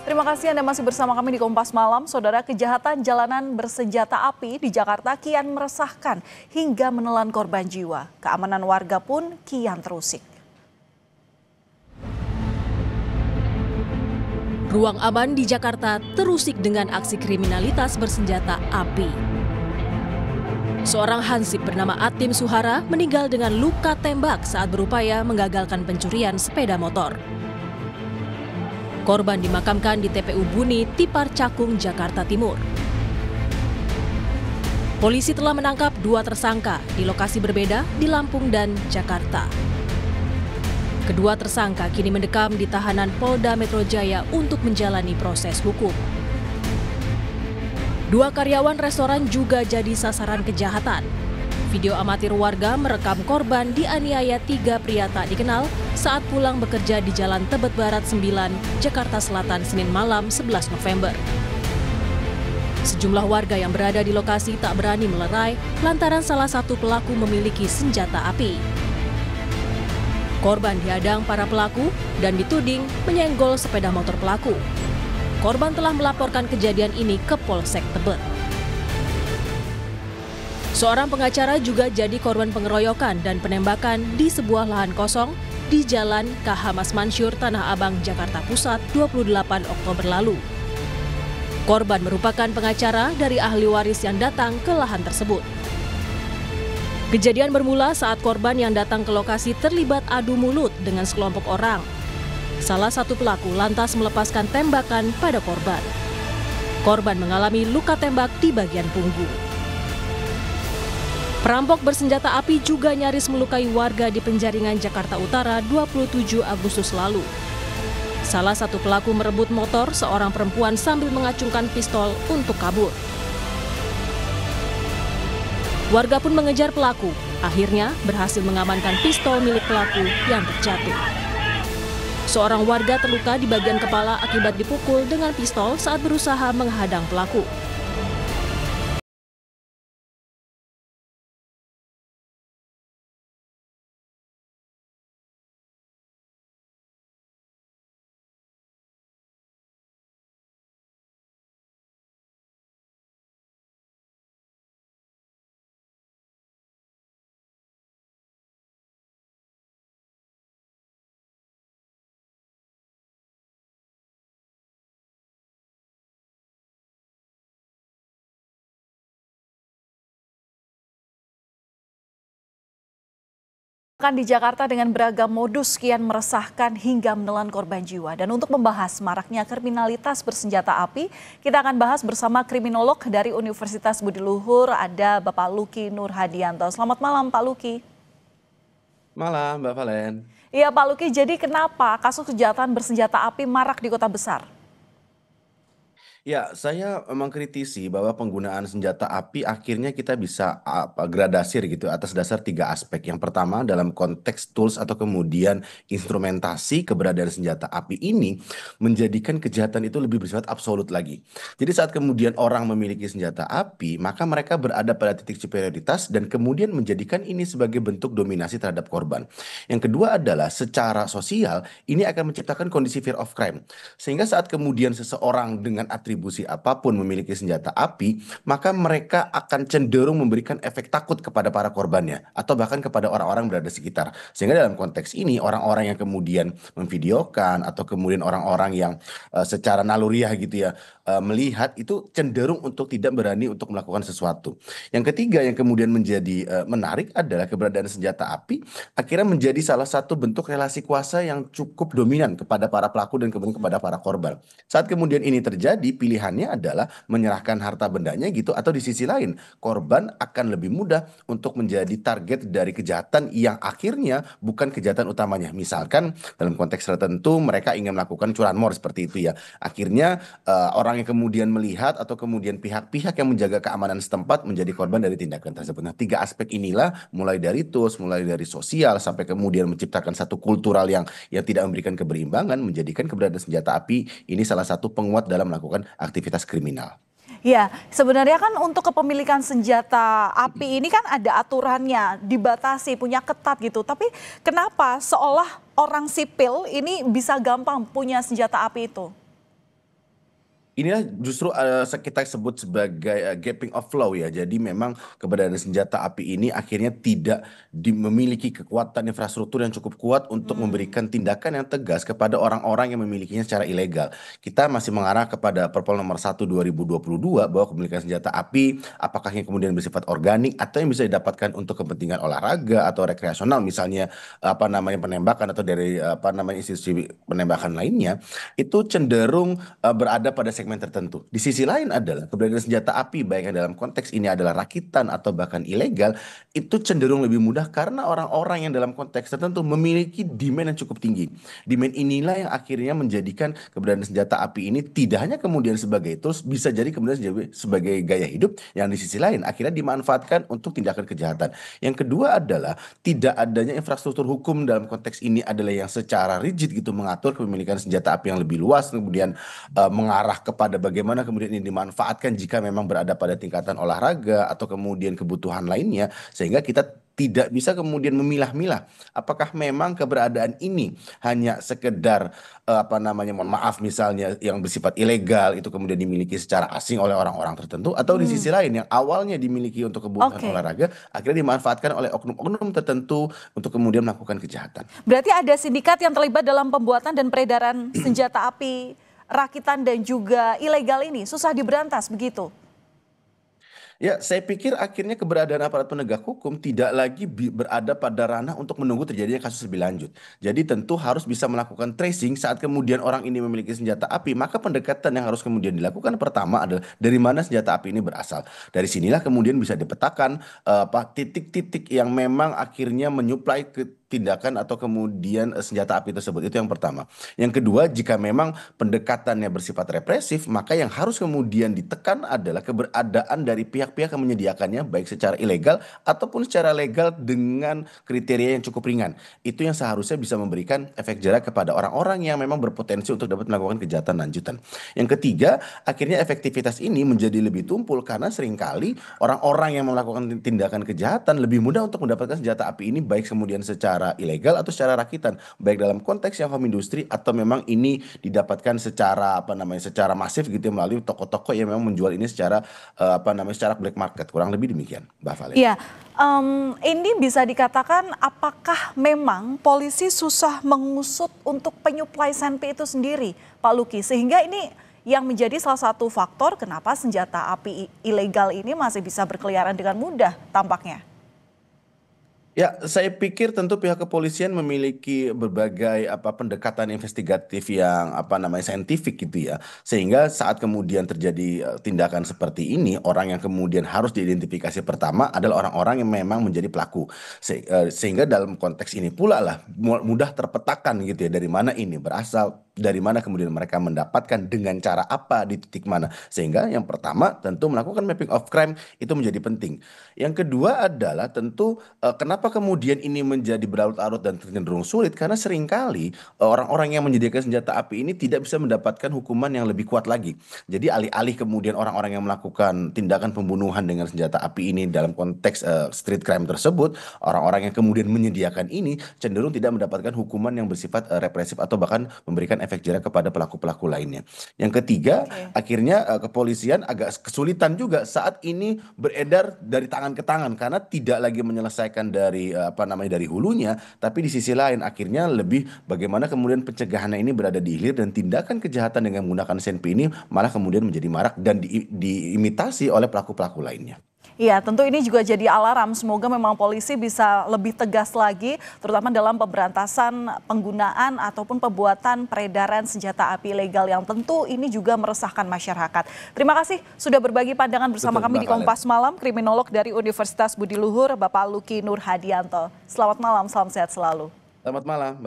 Terima kasih Anda masih bersama kami di Kompas Malam. Saudara, kejahatan jalanan bersenjata api di Jakarta kian meresahkan hingga menelan korban jiwa. Keamanan warga pun kian terusik. Ruang aman di Jakarta terusik dengan aksi kriminalitas bersenjata api. Seorang hansip bernama Atim Suhara meninggal dengan luka tembak saat berupaya menggagalkan pencurian sepeda motor. Korban dimakamkan di TPU Buni, Tipar Cakung, Jakarta Timur. Polisi telah menangkap 2 tersangka di lokasi berbeda di Lampung dan Jakarta. Kedua tersangka kini mendekam di tahanan Polda Metro Jaya untuk menjalani proses hukum. 2 karyawan restoran juga jadi sasaran kejahatan. Video amatir warga merekam korban dianiaya 3 pria tak dikenal saat pulang bekerja di Jalan Tebet Barat 9, Jakarta Selatan, Senin malam 11 November. Sejumlah warga yang berada di lokasi tak berani melerai lantaran salah satu pelaku memiliki senjata api. Korban dihadang para pelaku dan dituding menyenggol sepeda motor pelaku. Korban telah melaporkan kejadian ini ke Polsek Tebet. Seorang pengacara juga jadi korban pengeroyokan dan penembakan di sebuah lahan kosong di Jalan KH Mas Mansur, Tanah Abang, Jakarta Pusat 28 Oktober lalu. Korban merupakan pengacara dari ahli waris yang datang ke lahan tersebut. Kejadian bermula saat korban yang datang ke lokasi terlibat adu mulut dengan sekelompok orang. Salah satu pelaku lantas melepaskan tembakan pada korban. Korban mengalami luka tembak di bagian punggung. Perampok bersenjata api juga nyaris melukai warga di Penjaringan, Jakarta Utara 27 Agustus lalu. Salah satu pelaku merebut motor seorang perempuan sambil mengacungkan pistol untuk kabur. Warga pun mengejar pelaku, akhirnya berhasil mengamankan pistol milik pelaku yang terjatuh. Seorang warga terluka di bagian kepala akibat dipukul dengan pistol saat berusaha menghadang pelaku. Di Jakarta dengan beragam modus kian meresahkan hingga menelan korban jiwa. Dan untuk membahas maraknya kriminalitas bersenjata api, kita akan bahas bersama kriminolog dari Universitas Budi Luhur, ada Bapak Luki Nur Hadianto. Selamat malam Pak Luki. Malam Mbak Valen. Iya Pak Luki, jadi kenapa kasus kejahatan bersenjata api marak di kota besar? Ya, saya mengkritisi bahwa penggunaan senjata api akhirnya kita bisa gradasi gitu atas dasar 3 aspek. Yang pertama dalam konteks tools atau kemudian instrumentasi keberadaan senjata api ini menjadikan kejahatan itu lebih bersifat absolut lagi. Jadi saat kemudian orang memiliki senjata api, maka mereka berada pada titik superioritas dan kemudian menjadikan ini sebagai bentuk dominasi terhadap korban. Yang kedua adalah secara sosial ini akan menciptakan kondisi fear of crime. Sehingga saat kemudian seseorang dengan atribusi apapun memiliki senjata api, maka mereka akan cenderung memberikan efek takut kepada para korbannya atau bahkan kepada orang-orang berada sekitar. Sehingga dalam konteks ini orang-orang yang kemudian memvideokan atau kemudian orang-orang yang secara naluriah gitu ya melihat itu cenderung untuk tidak berani untuk melakukan sesuatu. Yang ketiga yang kemudian menjadi menarik adalah keberadaan senjata api akhirnya menjadi salah satu bentuk relasi kuasa yang cukup dominan kepada para pelaku dan kemudian kepada para korban. Saat kemudian ini terjadi, pilihannya adalah menyerahkan harta bendanya gitu, atau di sisi lain korban akan lebih mudah untuk menjadi target dari kejahatan yang akhirnya bukan kejahatan utamanya. Misalkan dalam konteks tertentu mereka ingin melakukan curanmor seperti itu ya. Akhirnya orang yang kemudian melihat atau kemudian pihak-pihak yang menjaga keamanan setempat menjadi korban dari tindakan tersebut. Nah, 3 aspek inilah mulai dari tools, mulai dari sosial sampai kemudian menciptakan satu kultural yang tidak memberikan keberimbangan, menjadikan keberadaan senjata api ini salah satu penguat dalam melakukan aktivitas kriminal. Ya, sebenarnya kan untuk kepemilikan senjata api ini kan ada aturannya, dibatasi, punya ketat gitu. Tapi kenapa seolah orang sipil ini bisa gampang punya senjata api itu? Inilah justru kita sebut sebagai gapping of flow ya. Jadi memang keberadaan senjata api ini akhirnya tidak memiliki kekuatan infrastruktur yang cukup kuat untuk memberikan tindakan yang tegas kepada orang-orang yang memilikinya secara ilegal. Kita masih mengarah kepada Perpol nomor 1 2022 bahwa kepemilikan senjata api apakah yang kemudian bersifat organik atau yang bisa didapatkan untuk kepentingan olahraga atau rekreasional, misalnya penembakan atau dari institusi penembakan lainnya, itu cenderung berada pada segmen tertentu. Di sisi lain adalah keberadaan senjata api, baik yang dalam konteks ini adalah rakitan atau bahkan ilegal, itu cenderung lebih mudah karena orang-orang yang dalam konteks tertentu memiliki demand yang cukup tinggi. Demand inilah yang akhirnya menjadikan keberadaan senjata api ini tidak hanya kemudian sebagai tools, bisa jadi kemudian sebagai gaya hidup yang di sisi lain akhirnya dimanfaatkan untuk tindakan kejahatan. Yang kedua adalah tidak adanya infrastruktur hukum dalam konteks ini adalah yang secara rigid gitu mengatur kepemilikan senjata api yang lebih luas, kemudian mengarah kepada bagaimana kemudian ini dimanfaatkan jika memang berada pada tingkatan olahraga atau kemudian kebutuhan lainnya, sehingga kita tidak bisa kemudian memilah-milah apakah memang keberadaan ini hanya sekedar mohon maaf misalnya yang bersifat ilegal itu kemudian dimiliki secara asing oleh orang-orang tertentu, atau di sisi lain yang awalnya dimiliki untuk kebutuhan Oke. olahraga akhirnya dimanfaatkan oleh oknum-oknum tertentu untuk kemudian melakukan kejahatan. Berarti ada sindikat yang terlibat dalam pembuatan dan peredaran senjata api rakitan dan juga ilegal ini susah diberantas begitu. Ya, saya pikir akhirnya keberadaan aparat penegak hukum tidak lagi berada pada ranah untuk menunggu terjadinya kasus lebih lanjut. Jadi tentu harus bisa melakukan tracing saat kemudian orang ini memiliki senjata api, maka pendekatan yang harus kemudian dilakukan pertama adalah dari mana senjata api ini berasal. Dari sinilah kemudian bisa dipetakan titik-titik yang memang akhirnya menyuplai ke tindakan atau kemudian senjata api tersebut. Itu yang pertama. Yang kedua, jika memang pendekatannya bersifat represif, maka yang harus kemudian ditekan adalah keberadaan dari pihak-pihak yang menyediakannya, baik secara ilegal ataupun secara legal dengan kriteria yang cukup ringan. Itu yang seharusnya bisa memberikan efek jerak kepada orang-orang yang memang berpotensi untuk dapat melakukan kejahatan lanjutan. Yang ketiga, akhirnya efektivitas ini menjadi lebih tumpul karena seringkali orang-orang yang melakukan tindakan kejahatan lebih mudah untuk mendapatkan senjata api ini, baik kemudian secara ilegal atau secara rakitan, baik dalam konteks yang home industry atau memang ini didapatkan secara secara masif gitu ya, melalui toko-toko yang memang menjual ini secara secara black market, kurang lebih demikian, Mbak Valen. Iya, ini bisa dikatakan apakah memang polisi susah mengusut untuk penyuplai senpi itu sendiri, Pak Luki, sehingga ini yang menjadi salah satu faktor kenapa senjata api ilegal ini masih bisa berkeliaran dengan mudah tampaknya. Ya, saya pikir tentu pihak kepolisian memiliki berbagai pendekatan investigatif yang saintifik gitu ya. Sehingga saat kemudian terjadi tindakan seperti ini, orang yang kemudian harus diidentifikasi pertama adalah orang-orang yang memang menjadi pelaku. Sehingga dalam konteks ini pula lah mudah terpetakan gitu ya, dari mana ini berasal, dari mana kemudian mereka mendapatkan, dengan cara apa, di titik mana. Sehingga yang pertama tentu melakukan mapping of crime itu menjadi penting. Yang kedua adalah tentu kenapa kemudian ini menjadi berlarut-larut dan cenderung sulit, karena seringkali orang-orang yang menyediakan senjata api ini tidak bisa mendapatkan hukuman yang lebih kuat lagi. Jadi alih-alih kemudian orang-orang yang melakukan tindakan pembunuhan dengan senjata api ini dalam konteks street crime tersebut, orang-orang yang kemudian menyediakan ini cenderung tidak mendapatkan hukuman yang bersifat represif atau bahkan memberikan efek jerak kepada pelaku-pelaku lainnya. Yang ketiga, akhirnya kepolisian agak kesulitan juga saat ini beredar dari tangan ke tangan karena tidak lagi menyelesaikan dari hulunya, tapi di sisi lain akhirnya lebih bagaimana kemudian pencegahannya ini berada di hilir, dan tindakan kejahatan dengan menggunakan senpi ini malah kemudian menjadi marak dan diimitasi oleh pelaku-pelaku lainnya. Iya, tentu ini juga jadi alarm. Semoga memang polisi bisa lebih tegas lagi, terutama dalam pemberantasan penggunaan ataupun pembuatan peredaran senjata api ilegal yang tentu ini juga meresahkan masyarakat. Terima kasih sudah berbagi pandangan bersama kami di Kompas Malam, kriminolog dari Universitas Budi Luhur, Bapak Luki Nur Hadianto. Selamat malam, salam sehat selalu. Selamat malam.